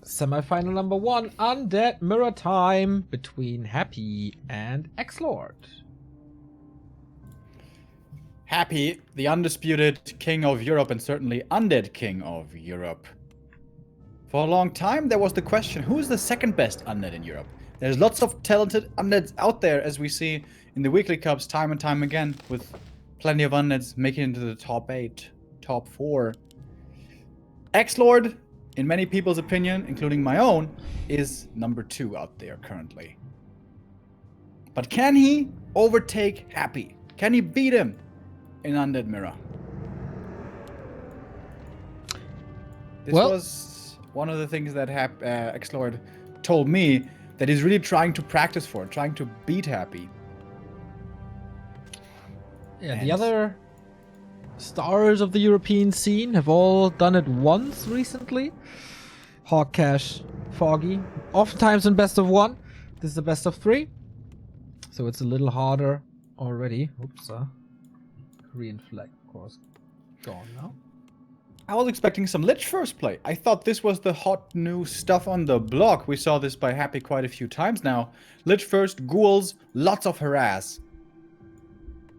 Semifinal number 1, Undead Mirror Time between Happy and XlorD. Happy, the undisputed king of Europe and certainly undead king of Europe. For a long time, there was the question, who is the second best undead in Europe? There's lots of talented undeads out there, as we see in the weekly cups time and time again, with plenty of undeads making it into the top 8, top 4. XlorD, in many people's opinion, including my own, is number 2 out there currently. But can he overtake Happy? Can he beat him in Undead Mirror? This was one of the things that XlorD told me that he's really trying to practice for, trying to beat Happy. Yeah, the other stars of the European scene have all done it once recently. Hawkcash, Foggy, oftentimes in best of 1. This is the best of 3. So it's a little harder already. Oops, Korean flag, of course, gone now. I was expecting some Lich first play. I thought this was the hot new stuff on the block. We saw this by Happy quite a few times now. Lich first, ghouls, lots of harass.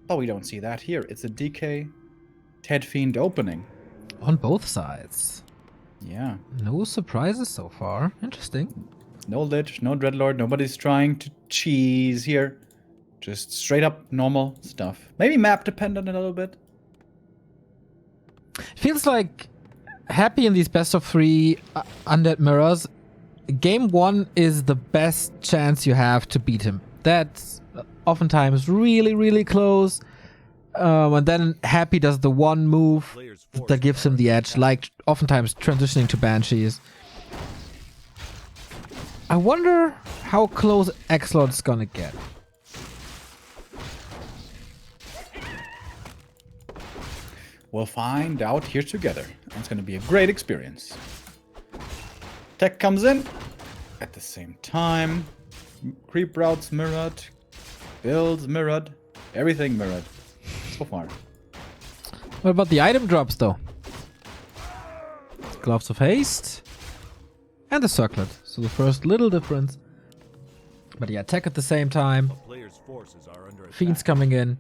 But we don't see that here. It's a DK Ted Fiend opening. On both sides. Yeah. No surprises so far. Interesting. No Lich, no Dreadlord. Nobody's trying to cheese here. Just straight up normal stuff. Maybe map dependent a little bit. Feels like Happy in these best of 3 Undead Mirrors. Game 1 is the best chance you have to beat him. That's oftentimes really, really close. And then Happy does the one move that gives him the edge, like oftentimes transitioning to Banshees. I wonder how close XlorD's gonna get. We'll find out here together. It's going to be a great experience. Tech comes in at the same time. Creep routes mirrored. Builds mirrored. Everything mirrored. So far. What about the item drops though? Gloves of Haste. And the Circlet. So the first little difference. But yeah, tech at the same time. Fiends coming in.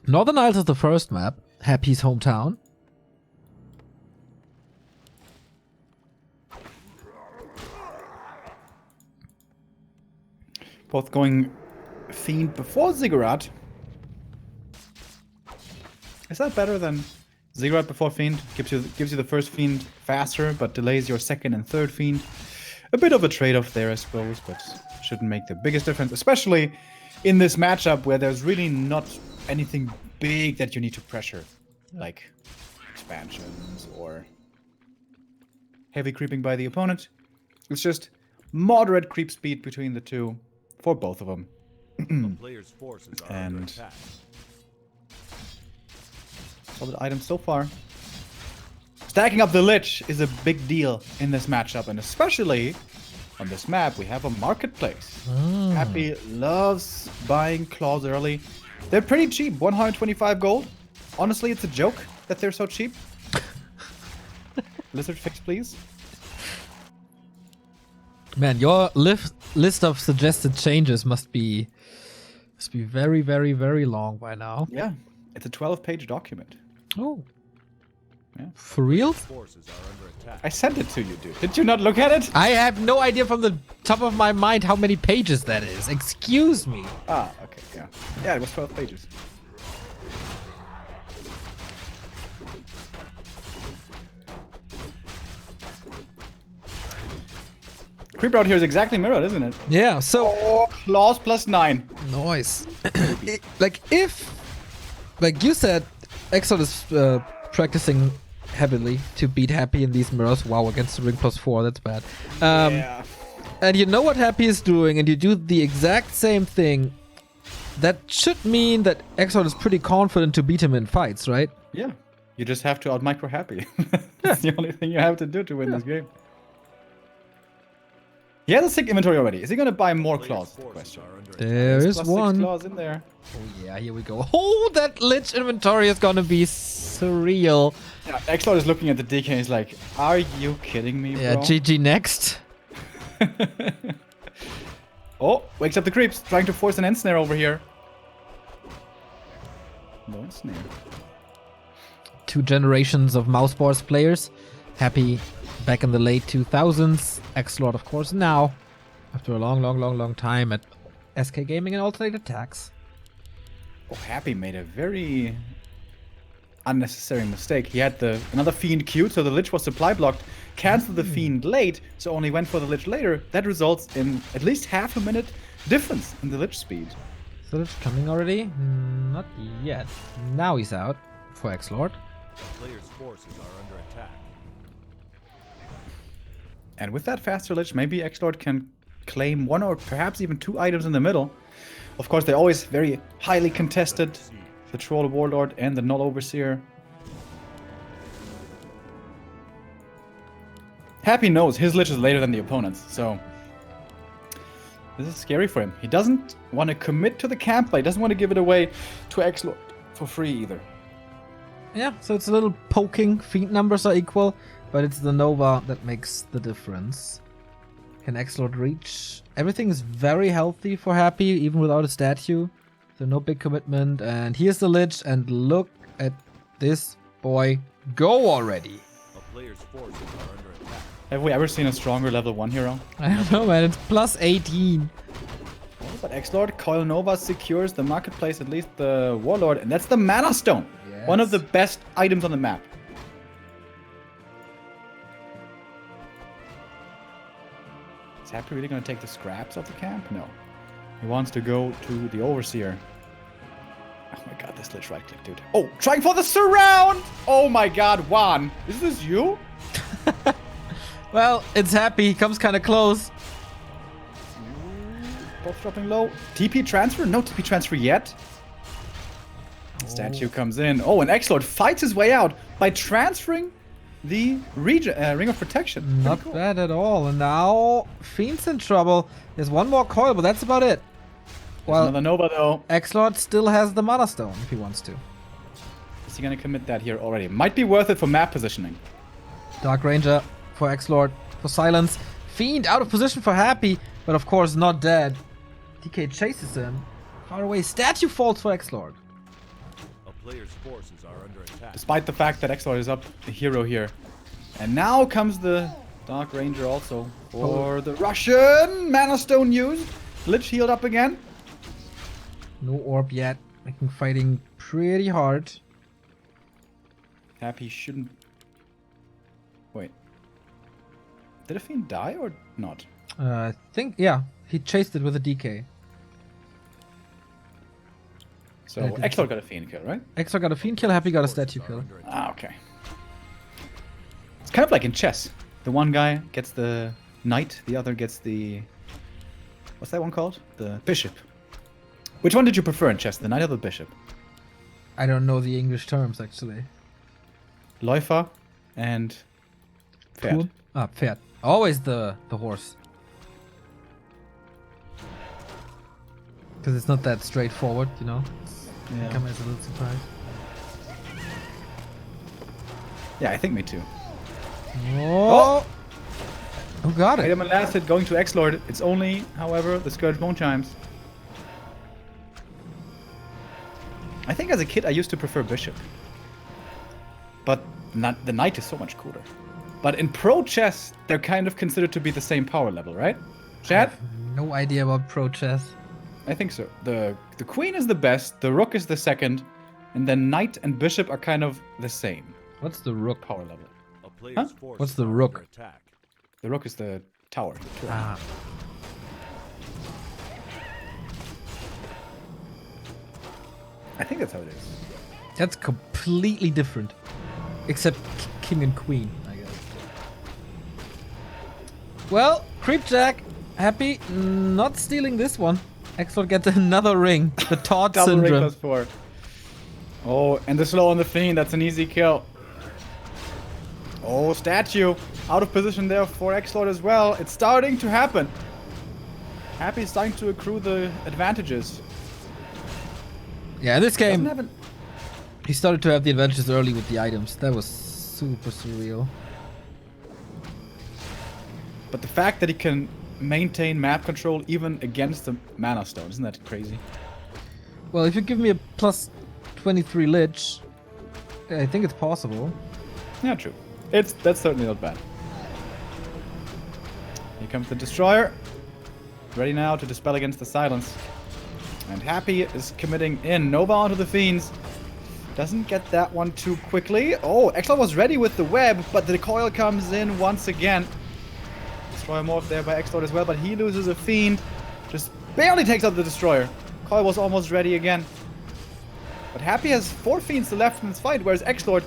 Northern Isles is the first map. Happy's hometown. Both going Fiend before Ziggurat. Is that better than Ziggurat before Fiend? Gives you the first Fiend faster, but delays your second and third Fiend. A bit of a trade-off there, I suppose, but shouldn't make the biggest difference, especially in this matchup where there's really not anything big that you need to pressure, like expansions or heavy creeping by the opponent. It's just moderate creep speed between the two for both of them. And solid items so far. Stacking up the Lich is a big deal in this matchup, and especially on this map we have a marketplace. Happy loves buying claws early. They're pretty cheap, 125 gold. Honestly, it's a joke that they're so cheap. Lizard fix, please. Man, your list of suggested changes must be very, very, very long by now. Yeah, it's a 12-page document. Oh. Yeah. For real? I sent it to you, dude. Did you not look at it? I have no idea from the top of my mind how many pages that is. Excuse me. Ah, okay, yeah. Yeah, it was 12 pages. Creep route here is exactly mirrored, isn't it? Yeah, so... Oh, claws plus 9. Nice. Like you said, XlorD is practicing heavily to beat Happy in these mirrors. Wow, against the ring plus 4, that's bad. Yeah. And you know what Happy is doing, and you do the exact same thing. That should mean that XlorD is pretty confident to beat him in fights, right? Yeah. You just have to out-micro Happy. That's the only thing you have to do to win this game. He has a sick inventory already. Is he gonna buy more claws? Question. There is Plus one. 6 claws in there. Oh yeah, here we go. Oh, that Lich inventory is gonna be surreal. Yeah, XlorD is looking at the DK and he's like, are you kidding me, Yeah, bro? GG next. Oh, wakes up the creeps. Trying to force an end snare over here. No end snare. 2 generations of Mouseboards players. Happy back in the late 2000s. XlorD, of course, now. After a long time at SK Gaming and Alternate Attacks. Oh, Happy made a very unnecessary mistake. He had another Fiend queued, so the Lich was supply blocked. Cancelled the Fiend late, so only went for the Lich later. That results in at least half a minute difference in the Lich speed. So Lich coming already? Not yet. Now he's out for XlorD. Players' forces are under attack. And with that faster Lich, maybe XlorD can claim 1 or perhaps even 2 items in the middle. Of course, they're always very highly contested. The Troll Warlord and the Null Overseer. Happy knows his Lich is later than the opponent's, so this is scary for him. He doesn't want to commit to the camp, but he doesn't want to give it away to XlorD for free either. Yeah, so it's a little poking. Fiend numbers are equal, but it's the Nova that makes the difference. Can XlorD reach? Everything is very healthy for Happy, even without a statue. So no big commitment. And here's the Lich, and look at this boy go already. A player's forces are under attack. Have we ever seen a stronger level 1 hero? I don't know, man. It's plus 18. But XlorD, Coil Nova secures the marketplace, at least the Warlord, and that's the Mana Stone. Yes. One of the best items on the map. Is Happy really going to take the scraps of the camp? No. He wants to go to the Overseer. Oh my god, this Lich right click, dude. Oh, trying for the surround! Oh my god, Juan. Is this you? Well, it's Happy. He comes kind of close. Both dropping low. TP transfer? No TP transfer yet. Statue comes in. Oh, and XlorD fights his way out by transferring the Ring of Protection. Not Pretty cool. bad at all. And now Fiend's in trouble. There's one more coil, but that's about it. Well, Another Nova though. XlorD still has the Mana Stone if he wants to. Is he gonna commit that here already? Might be worth it for map positioning. Dark Ranger for XlorD for silence. Fiend out of position for Happy, but of course not dead. DK chases him. Far away. Statue falls for XlorD. A player's forces are under attack. Despite the fact that XlorD is up a hero here. And now comes the Dark Ranger also for the Russian Mana Stone used. Lich healed up again. No orb yet. Making fighting pretty hard. Happy shouldn't... Wait. Did a Fiend die or not? I think, yeah. He chased it with a DK. So I think XlorD got a Fiend kill, right? XlorD got a Fiend kill, Happy got a statue kill. Ah, okay. It's kind of like in chess. The one guy gets the knight, the other gets the... What's that one called? The bishop. Which one did you prefer in chess, the knight or the bishop? I don't know the English terms, actually. Läufer and Pferd. Cool. Ah, Pferd. Always the horse. Because it's not that straightforward, you know? Yeah. Come as a little surprise. Yeah, I think me too. Oh! Who got it? Item and last hit going to XlorD. It's only, however, the Scourge Bone Chimes. I think as a kid I used to prefer Bishop. But not, the Knight is so much cooler. But in pro chess, they're kind of considered to be the same power level, right? I Chad? have no idea about pro chess. I think so. The Queen is the best, the Rook is the second, and then Knight and Bishop are kind of the same What's the rook? power level. A player's Huh? forces What's the are rook? under attack. The Rook is the tower. Ah. I think that's how it is. That's completely different. Except king and queen, I guess. Well, Creepjack, Happy not stealing this one. XlorD gets another ring. The Todd Double ring syndrome. +4. Oh, and the slow on the Fiend, that's an easy kill. Oh, statue. Out of position there for XlorD as well. It's starting to happen. Happy is starting to accrue the advantages. Yeah, in this Doesn't game, have an- he started to have the advantages early with the items. That was super surreal. But the fact that he can maintain map control even against the mana stone, isn't that crazy? Well, if you give me a plus 23 lich, I think it's possible. Yeah, true. That's certainly not bad. Here comes the destroyer. Ready now to dispel against the silence. And Happy is committing in. Nova onto the Fiends. Doesn't get that one too quickly. Oh, XlorD was ready with the web, but the coil comes in once again. Destroyer morph there by XlorD as well, but he loses a Fiend. Just barely takes out the destroyer. Coil was almost ready again. But Happy has 4 Fiends left in this fight, whereas XlorD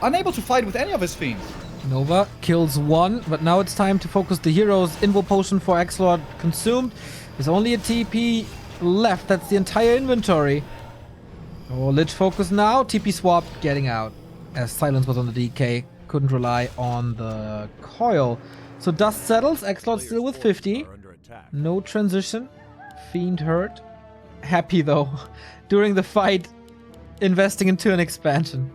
unable to fight with any of his Fiends. Nova kills one, but now it's time to focus the heroes. Invo potion for XlorD consumed. There's only a TP left. That's the entire inventory. Oh, Lich focus now. TP swap getting out. As silence was on the DK. Couldn't rely on the coil. So dust settles. XlorD still with 50. Are under attack. No transition. Fiend hurt. Happy though. During the fight, investing into an expansion.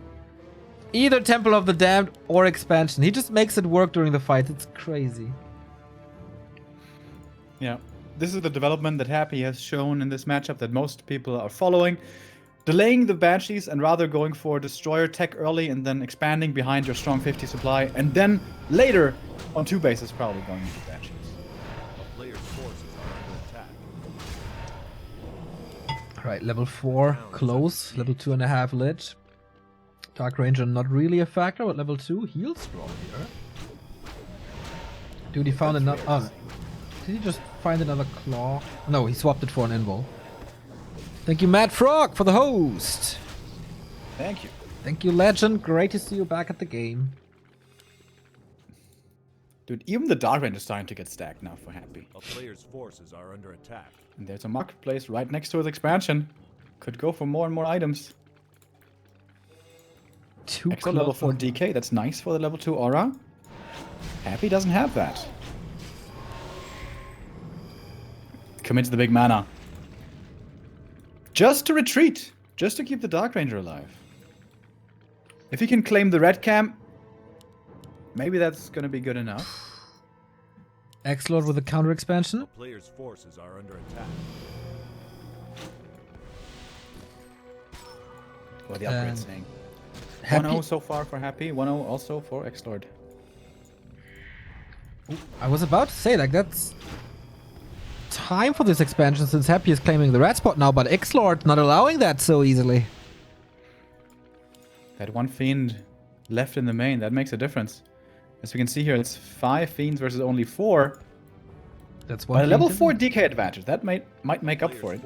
Either Temple of the Damned or expansion. He just makes it work during the fight. It's crazy. Yeah. This is the development that Happy has shown in this matchup that most people are following. Delaying the Banshees and rather going for Destroyer tech early and then expanding behind your strong 50 supply. And then later, on 2 bases, probably going into Banshees. A player's forces are under attack. Alright, level 4, close. Level 2.5 Lich. Dark Ranger not really a factor, but level 2 heal scroll here. Dude, he found another... Oh, did he just find another claw? No, he swapped it for an invul. Thank you, Mad Frog, for the host. Thank you. Thank you, Legend. Great to see you back at the game. Dude, even the Dark Range is starting to get stacked now for Happy. A player's forces are under attack. And there's a marketplace right next to his expansion. Could go for more and more items. Excellent level 4 DK, that's nice for the level 2 aura. Happy doesn't have that. Commits the big mana. Just to retreat. Just to keep the Dark Ranger alive. If he can claim the red camp, maybe that's gonna be good enough. XlorD with a counter expansion. A player's forces are under attack. What the upgrade saying? Happy. 1-0 so far for Happy, 1-0 also for XlorD. I was about to say, like, that's time for this expansion since Happy is claiming the red spot now, but XlorD not allowing that so easily. That one Fiend left in the main, that makes a difference. As we can see here, it's 5 Fiends versus only 4. That's one. But a level fiend, 4 DK advantage, that might make up for it.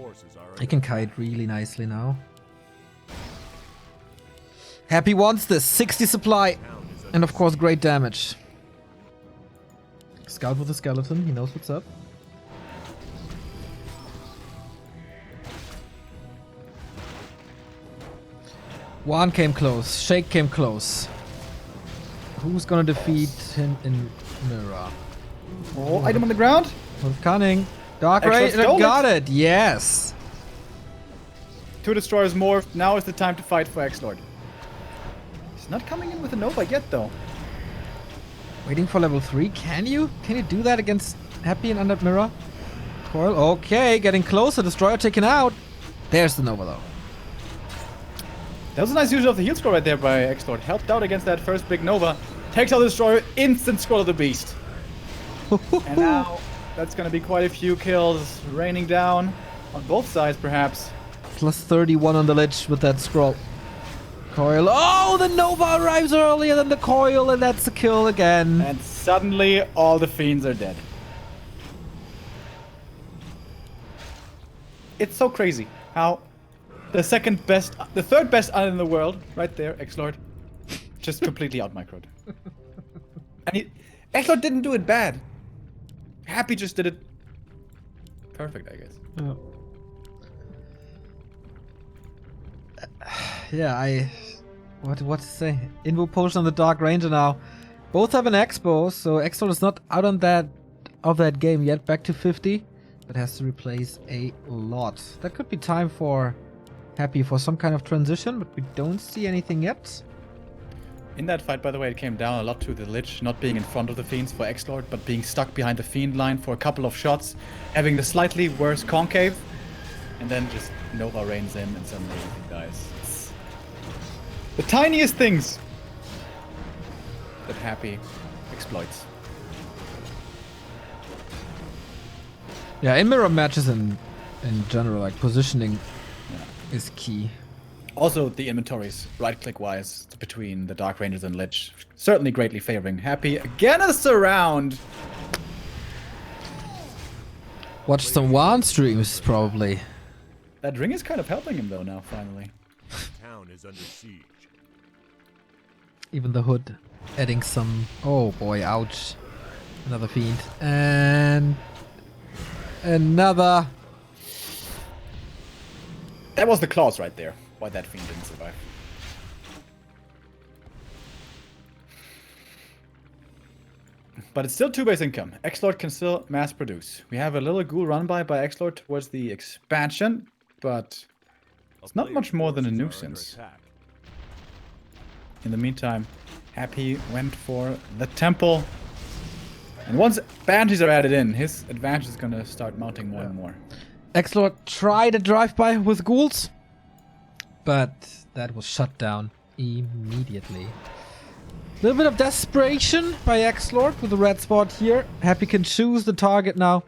He can kite really nicely now. Happy wants this 60 supply, and of course great damage. Scout with the skeleton, he knows what's up. Juan came close, Shake came close. Who's gonna defeat him in Mirror? Oh, item on the ground. With cunning. Dark Extra Ray stole got it, yes. 2 destroyers more. Now is the time to fight for XlorD. He's not coming in with a Nova yet, though. Waiting for level 3. Can you do that against Happy and Undead Mirror? Coil, okay, getting closer. Destroyer taken out. There's the Nova, though. That was a nice use of the heal scroll right there by XlorD. Helped out against that first big Nova. Takes out the destroyer. Instant scroll of the beast. And now that's going to be quite a few kills raining down on both sides, perhaps. Plus 31 on the Lich with that scroll. Coil. Oh, the Nova arrives earlier than the Coil, and that's a kill again. And suddenly, all the Fiends are dead. It's so crazy how the third best island in the world, right there, XlorD, just completely out-microed. And XlorD didn't do it bad. Happy just did it perfect, I guess. Yeah, What to say? Invo potion on the Dark Ranger now. Both have an expo, so XlorD is not out on that game yet. Back to 50, but has to replace a lot. That could be time for Happy for some kind of transition, but we don't see anything yet. In that fight, by the way, it came down a lot to the Lich not being in front of the Fiends for XlorD, but being stuck behind the Fiend line for a couple of shots, having the slightly worse concave, and then just Nova rains in and suddenly everything dies. It's the tiniest things that Happy exploits. Yeah, in mirror matches in general, like positioning is key. Also, the inventories, right-click wise, between the Dark Rangers and Lich, certainly greatly favoring Happy. Again, a surround. Watch some WAN streams, probably. That ring is kind of helping him, though, now, finally. Town is under siege. Even the hood adding some... Oh boy, ouch. Another fiend. And... another... That was the clause right there, why that fiend didn't survive. But it's still 2-base income. XlorD can still mass produce. We have a little ghoul run by XlorD towards the expansion, but it's not much more than a nuisance. In the meantime, Happy went for the temple. And once banshees are added in, his advantage is gonna start mounting more and more. XlorD tried a drive-by with ghouls, but that was shut down immediately. A little bit of desperation by XlorD with the red spot here. Happy can choose the target now.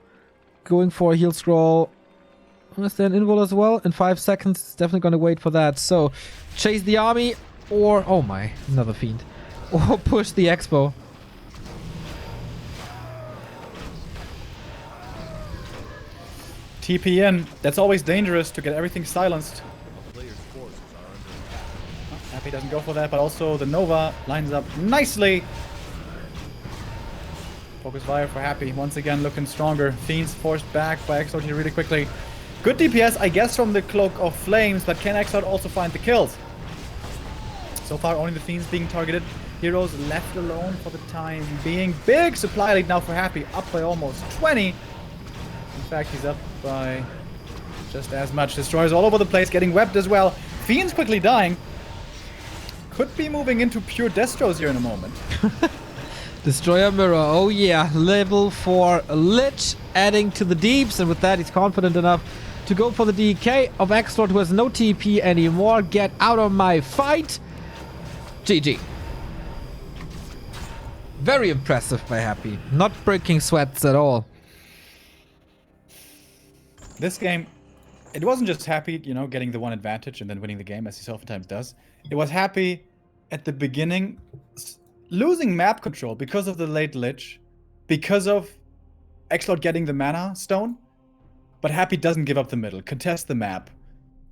Going for a heal scroll. Is there an invul as well? In 5 seconds, it's definitely going to wait for that. So, chase the army or... oh my, another fiend. Or push the expo. TPN, that's always dangerous to get everything silenced. Happy doesn't go for that, but also the Nova lines up nicely. Focus fire for Happy, once again looking stronger. Fiends forced back by XlorD here really quickly. Good DPS, I guess, from the Cloak of Flames, but can XlorD also find the kills? So far, only the Fiends being targeted. Heroes left alone for the time being. Big supply lead now for Happy, up by almost 20. In fact, he's up by just as much. Destroyers all over the place, getting webbed as well. Fiends quickly dying. Could be moving into pure Destros here in a moment. Destroyer mirror, oh yeah. Level 4 Lich adding to the deeps, and with that he's confident enough to go for the DK of XlorD, who has no TP anymore. Get out of my fight. GG. Very impressive by Happy. Not breaking sweats at all. This game, it wasn't just Happy, you know, getting the one advantage and then winning the game, as he oftentimes does. It was Happy at the beginning losing map control because of the late Lich, because of XlorD getting the mana stone, but Happy doesn't give up the middle, contests the map,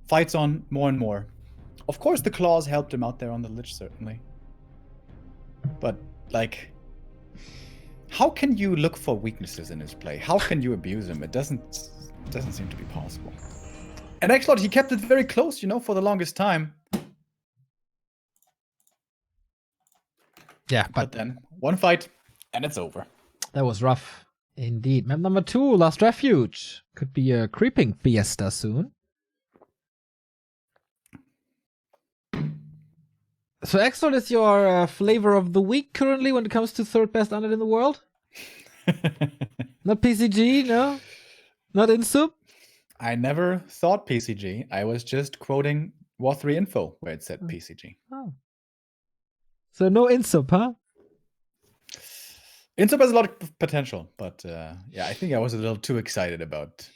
fights on more and more. Of course, the claws helped him out there on the Lich, certainly. But, like, how can you look for weaknesses in his play? How can you abuse him? It doesn't seem to be possible. And XlorD, he kept it very close, you know, for the longest time. Yeah, but then one fight and it's over. That was rough indeed. Map number 2, Last Refuge. Could be a creeping fiesta soon. So XlorD is your flavor of the week currently when it comes to third best unit in the world? Not PCG, no? Not Insup? I never thought PCG. I was just quoting War3 info where it said PCG. Oh. So no Insup, huh? Insup has a lot of potential, but yeah, I think I was a little too excited about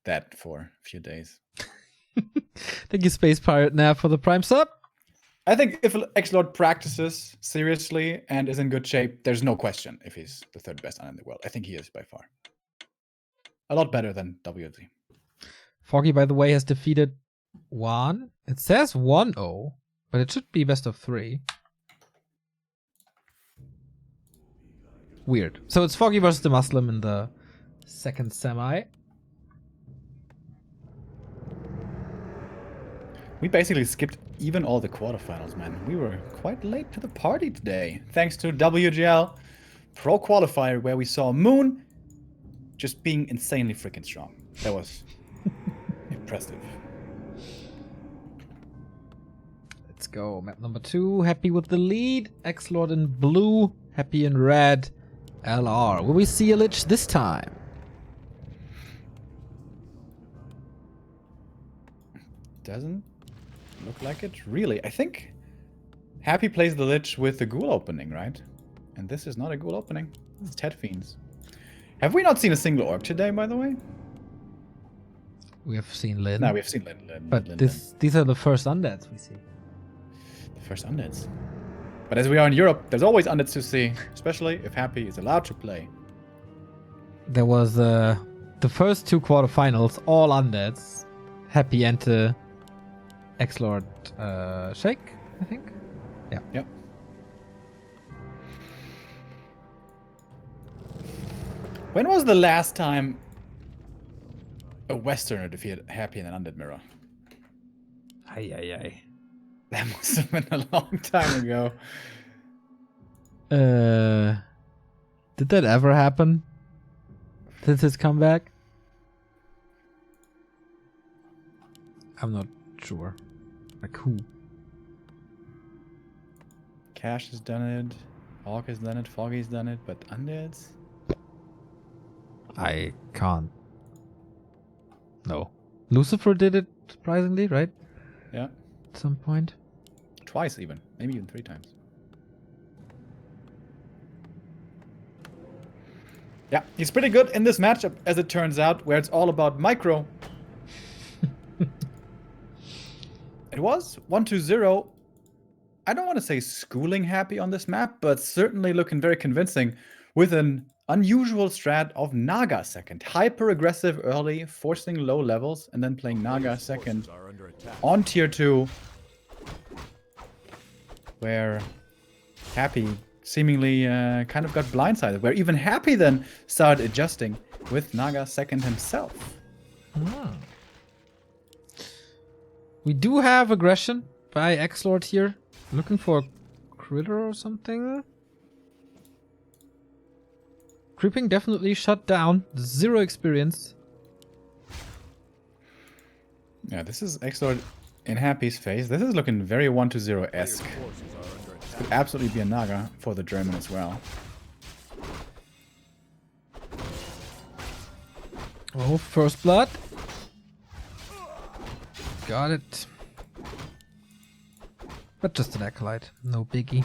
that for a few days. Thank you, Space Pirate Nav, for the Prime sub. I think if XlorD practices seriously and is in good shape, there's no question if he's the third best unit in the world. I think he is by far. A lot better than WC. Foggy, by the way, has defeated one. It says 1-0, but it should be best of 3. Weird. So it's Foggy versus the Muslim in the second semi. We basically skipped even all the quarterfinals, man. We were quite late to the party today. Thanks to WGL Pro Qualifier, where we saw Moon just being insanely freaking strong. That was impressive. Let's go. Map number 2. Happy with the lead. XlorD in blue. Happy in red. LR. Will we see a Lich this time? Doesn't look like it, really. I think Happy plays the Lich with the Ghoul opening, right? And this is not a Ghoul opening. It's Ted Fiends. Have we not seen a single orc today, by the way? We have seen Lin. No, we've seen Lin. But these are the first undeads we see. The first undeads. But as we are in Europe, there's always undeads to see, especially if Happy is allowed to play. There was the first 2 quarterfinals, all undeads. Happy enter XlorD Shake, I think. Yeah. Yep. When was the last time a Westerner defeated Happy in an undead mirror? Aye. That must have been a long time ago. Did that ever happen? Since his comeback? I'm not sure. Like who? Cash has done it. Hawk has done it. Foggy's done it. But undeads? I can't. No. Lucifer did it, surprisingly, right? Yeah. At some point. Twice even. Maybe even 3 times. Yeah, he's pretty good in this matchup, as it turns out, where it's all about micro. It was 1-0. I don't want to say schooling Happy on this map, but certainly looking very convincing with an unusual strat of Naga second. Hyper aggressive early, forcing low levels, and then playing Naga second on tier 2, where Happy seemingly kind of got blindsided, where even Happy then started adjusting with Naga second himself. We do have aggression by XlorD here. Looking for a critter or something. Creeping definitely shut down. 0 experience. Yeah, this is XlorD in Happy's face. This is looking very 1-0-esque. This could absolutely be a Naga for the German as well. Oh, first blood. Got it. But just an acolyte. No biggie.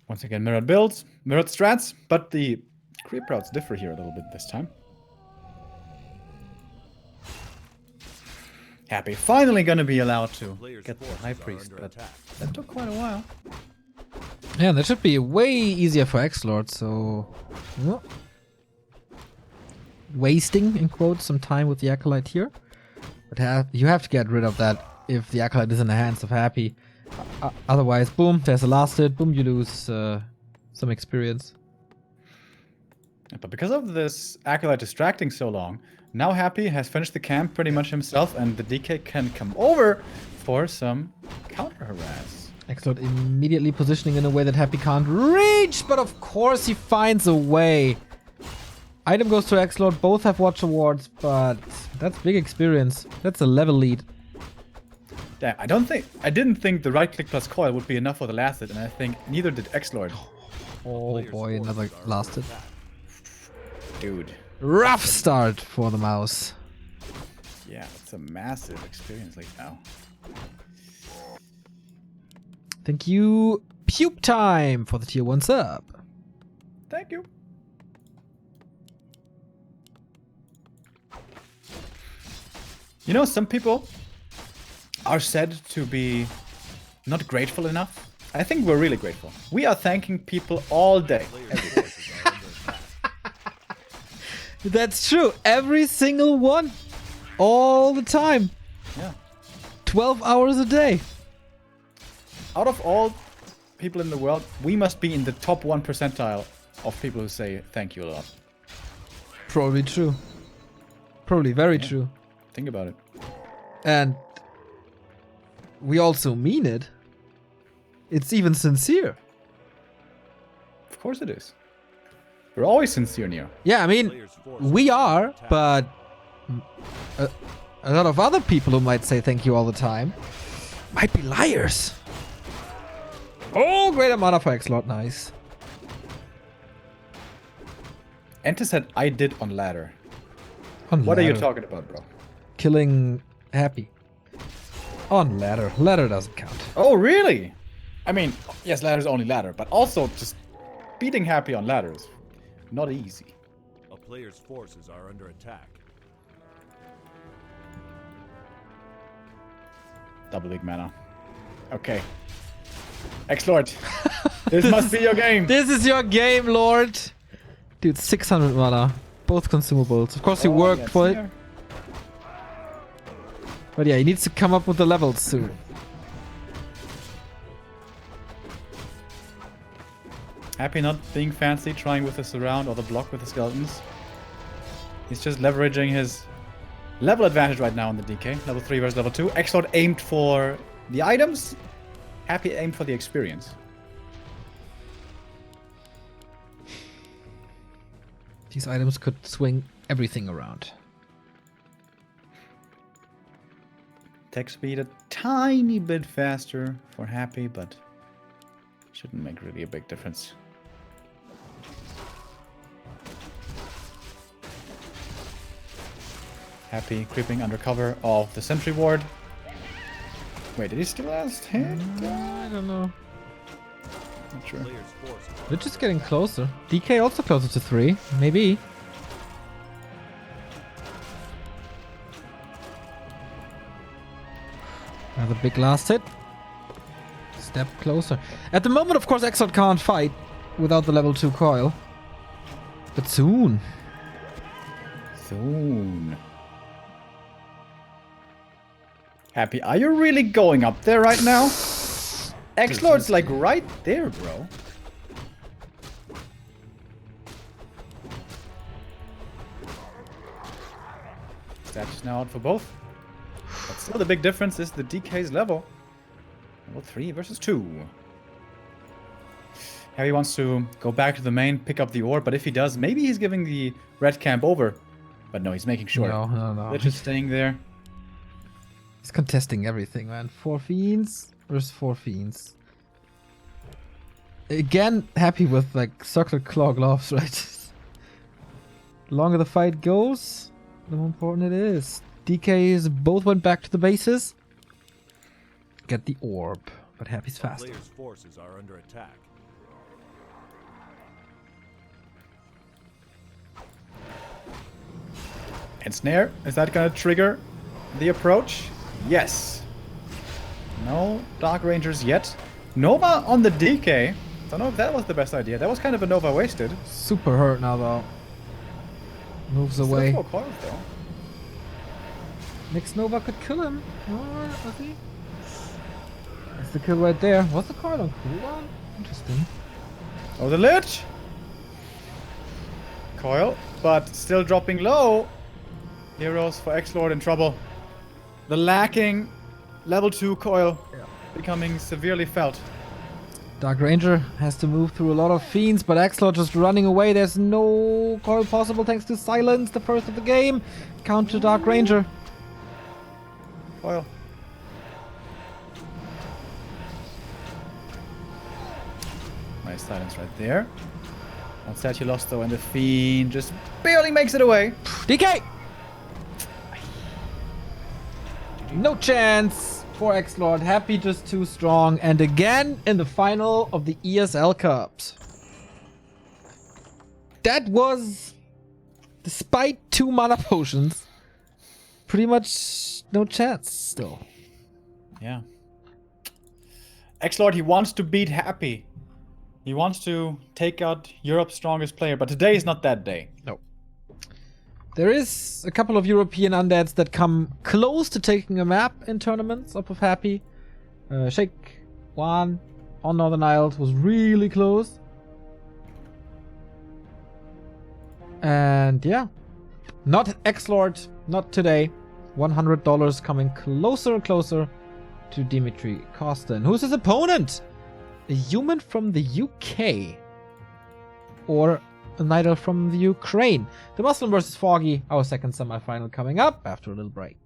Once again, mirrored builds, mirrored strats, but the creep routes differ here a little bit this time. Happy finally gonna be allowed to get the High Priest, but that took quite a while. Yeah, that should be way easier for XlorD, so... well, wasting, in quotes, some time with the acolyte here. But you have to get rid of that if the acolyte is in the hands of Happy. Otherwise, boom, there's a last hit, boom, you lose some experience. But because of this acolyte distracting so long, now Happy has finished the camp pretty much himself, and the DK can come over for some counter harass. XlorD immediately positioning in a way that Happy can't reach, but of course he finds a way. Item goes to XlorD, both have watch awards, but that's big experience. That's a level lead. Damn, I didn't think the right click plus coil would be enough for the last hit, and I think neither did XlorD. Oh boy, another last hit. Dude. Rough start for the mouse. Yeah, it's a massive experience like now. Thank you, Puke Time, for the tier 1 sub. Thank you. You know, some people are said to be not grateful enough. I think we're really grateful. We are thanking people all day. Every day. That's true. Every single one. All the time. Yeah. 12 hours a day. Out of all people in the world, we must be in the top 1 percentile of people who say thank you a lot. Probably true. Probably very true. Think about it. And we also mean it. It's even sincere. Of course it is. We're always sincere, Neo. Yeah, I mean, we are, but a lot of other people who might say thank you all the time might be liars. Oh, great amount for XlorD, nice. Enter said I did on ladder. On What are you ladder. talking about, bro? Killing Happy. On ladder. Ladder doesn't count. Oh, really? I mean, yes, ladder's only ladder, but also just beating Happy on ladder is not easy. A player's forces are under attack. Double big mana. Okay. XlorD. This must be your game. This is your game, Lord. Dude, 600 mana. Both consumables. Of course, he worked yes, for it. here. But yeah, he needs to come up with the levels soon. Happy not being fancy, trying with the surround or the block with the skeletons. He's just leveraging his level advantage right now in the DK. Level 3 versus level 2. XlorD aimed for the items. Happy aimed for the experience. These items could swing everything around. Attack speed a tiny bit faster for Happy, but shouldn't make really a big difference. Happy creeping under cover of the sentry ward. Wait, did he still last hit? I don't know. Not sure. Player's forces We're just getting closer. DK also closer to 3. Maybe. Another big last hit. Step closer. At the moment, of course, XlorD can't fight without the level 2 coil. But soon. Soon. Happy, are you really going up there right now? XlorD's like right there, bro. Statues now out for both. But still the big difference is the DK's level. Level 3 versus 2. Harry wants to go back to the main, pick up the orb, but if he does, maybe he's giving the red camp over. But no, he's making sure. No. They're just staying there. He's contesting everything, man. 4 fiends versus 4 fiends. Again, happy with like circular claw gloves, right? The longer the fight goes, the more important it is. DKs both went back to the bases. Get the orb, but Happy's faster. player's forces are under attack. And snare, is that gonna trigger the approach? Yes. No Dark Rangers yet. Nova on the DK. Don't know if that was the best idea. That was kind of a Nova wasted. Super hurt now though. Moves away. Still 4 coils though. Next Nova could kill him. Oh, was he? That's the kill right there. Was the card on cooldown? Interesting. Oh, the Lich! Coil, but still dropping low. Heroes for XlorD in trouble. The lacking level 2 coil becoming severely felt. Dark Ranger has to move through a lot of fiends, but XlorD just running away. There's no coil possible thanks to silence, the first of the game. Counter Dark Ranger. Coil. Nice silence right there. One statue lost though, and the Fiend just barely makes it away. DK! No chance for XlorD. Happy just too strong. And again in the final of the ESL Cups. That was, despite 2 mana potions, pretty much no chance still. Yeah. XlorD, he wants to beat Happy. He wants to take out Europe's strongest player, but today is not that day. No. There is a couple of European undeads that come close to taking a map in tournaments up of Happy. Shake 1 on Northern Isles was really close. And yeah, not XlorD, not today. $100 coming closer and closer to Dimitri Kostin. Who's his opponent? A human from the UK. Or an idol from the Ukraine. The Muslim versus Foggy, our second semifinal coming up after a little break.